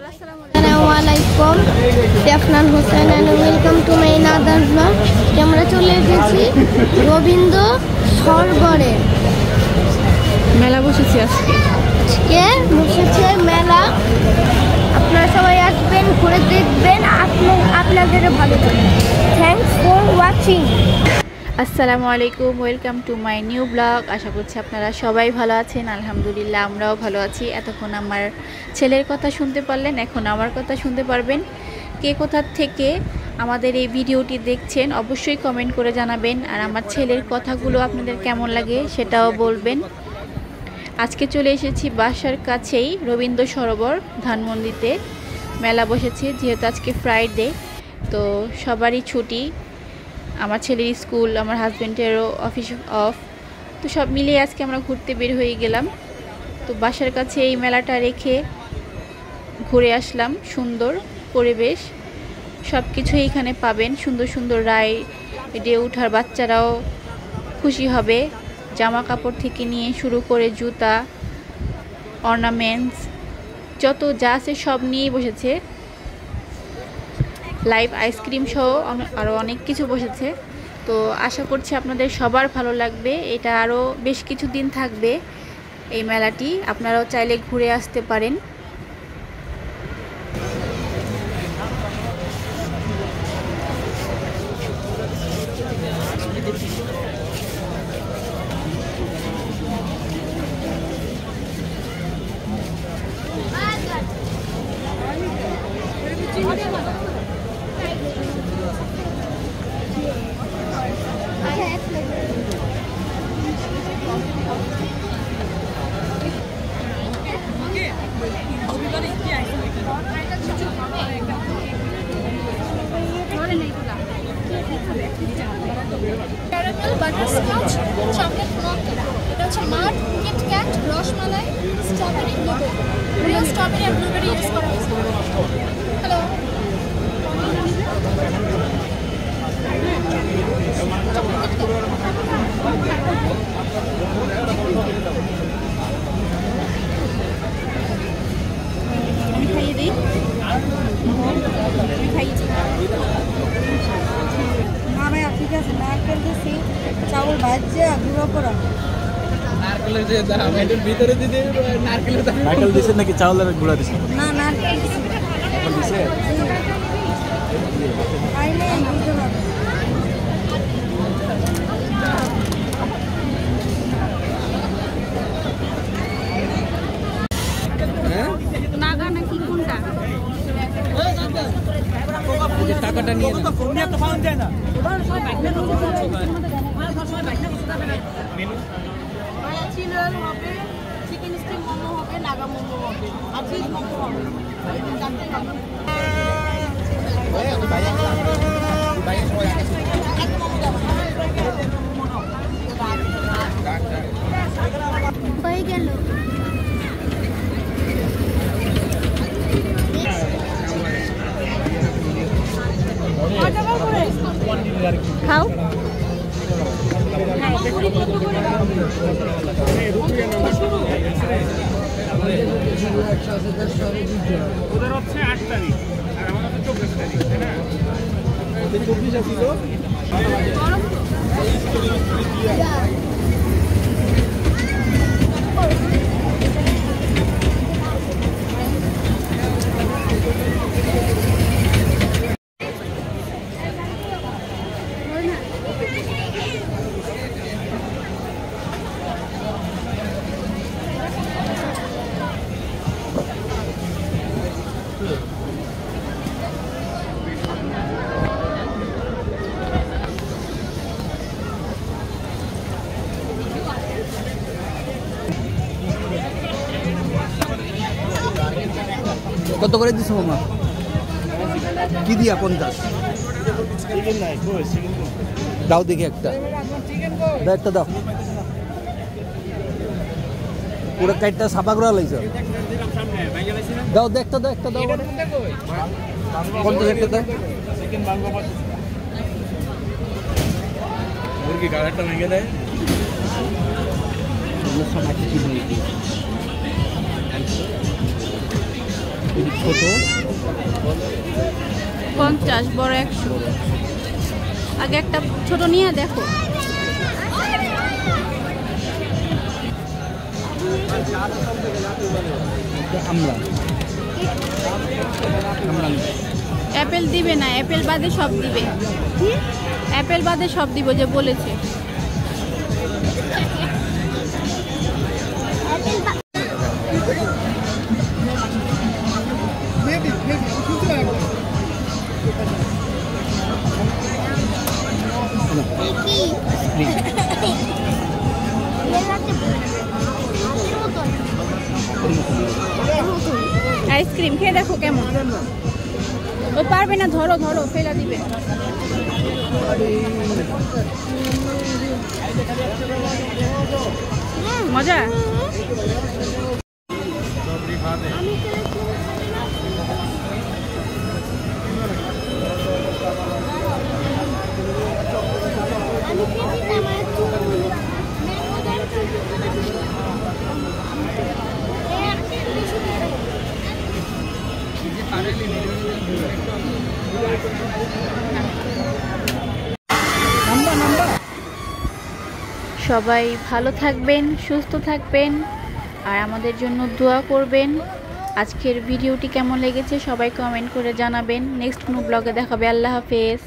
আসসালামুয়ালাইকুম, দেফনান Hossain and welcome to my another blog. আমরা চলে এসেছি রবীন্দ্র সরোবরে। মেলা বসেছে আজকে বসেছে মেলা। আপনারা সবাই আসবেন, ঘুরে দেখবেন, আপনাদের ভালো লাগবে। Thanks for watching. আসসালামু আলাইকুম, welcome to my new blog. আশা করছি আপনারা সবাই ভালো আছেন। আলহামদুলিল্লাহ আমরাও ভালো আছি। এতক্ষণ আমার ছেলের কথা শুনতে পারলেন, এখন আমার কথা শুনতে পারবেন। কে কোথা থেকে আমাদের এই ভিডিওটি দেখছেন অবশ্যই কমেন্ট করে জানাবেন, আর আমার ছেলের কথাগুলো আপনাদের কেমন লাগে সেটাও বলবেন। আজকে চলে এসেছি বাসার কাছেই রবীন্দ্র সরোবর ধানমন্ডিতে। মেলা বসেছে, যেহেতু আজকে ফ্রাইডে, তো সবারই ছুটি। আমার ছেলের স্কুল, আমার হাজব্যান্ডেরও অফিস অফ, তো সব মিলিয়ে আজকে আমরা ঘুরতে বের হয়ে গেলাম। তো বাসার কাছে এই মেলাটা রেখে ঘুরে আসলাম। সুন্দর পরিবেশ, সব কিছুই এখানে পাবেন। সুন্দর সুন্দর রাইডে ওঠার বাচ্চারাও খুশি হবে। জামা কাপড় থেকে নিয়ে শুরু করে জুতা, অর্নামেন্টস, যত যা আছে সব নিয়েই বসেছে। লাইভ আইসক্রিম সহ আরও অনেক কিছু বসেছে। তো আশা করছি আপনাদের সবার ভালো লাগবে। এটা আরও বেশ কিছু দিন থাকবে এই মেলাটি, আপনারাও চাইলে ঘুরে আসতে পারেন। ক্যারামেল বাটারস্কচ চকলেট মকা, এটা হচ্ছে মাঠ KitKat rasmalai strawberry blueberry, real strawberry আর ব্লুবেরি ইউজ করা হয়েছে। হ্যালো, আমি খাইয়ে দিই, আমি খাইয়েছি। ঠিক আছে, নারকেল দিছি, চাউল ভাজছে গুঁড়ো করা। নারকেল দিছে নাকি চাউলের গুঁড়া দিছে? না, নারকেল দিছি। খাইলে বুঝতে পারবে। নাগা নাকি কোনটা? টাকাটা নিয়ে চিকেন হবে, চিকেন স্টিম মোমো হবে, নাগা মোমো হবে, আর চিজ মোমো হবে। হয়ে গেল। খাও। ওদের হচ্ছে 8 তারিখ আর আমাদের 24 তারিখ, তাই না? 24 আছে তো। কত করে দিছো মামা? কি দিয়া 50? দাও দেখি একটা, দাও একটা দাও। পুরো কাইটটা সাফা করে লাইছ। দাও দেখটা দাও, একটা দাও। 50 একটা দাও। চিকেন বাংলা মুরগি গাড়াটা ভেঙে দেয়। এটি ছোট 50, বড় 100। আগে একটা ছোট নিয়ে দেখো। আমরা অ্যাপেল দিবে না, অ্যাপেল বাদে সব দিবে। অ্যাপেল বাদে সব দিব যে বলেছে। আইসক্রিম খেয়ে দেখো কেমন। ও পারবে না, ধরো ধরো, ফেলা দিবে। মজা। সবাই ভালো থাকবেন, সুস্থ থাকবেন, আর আমাদের জন্য দোয়া করবেন। আজকের ভিডিওটি কেমন লেগেছে সবাই কমেন্ট করে জানাবেন। নেক্সট কোনো ব্লগে দেখাবে। আল্লাহ হাফেজ।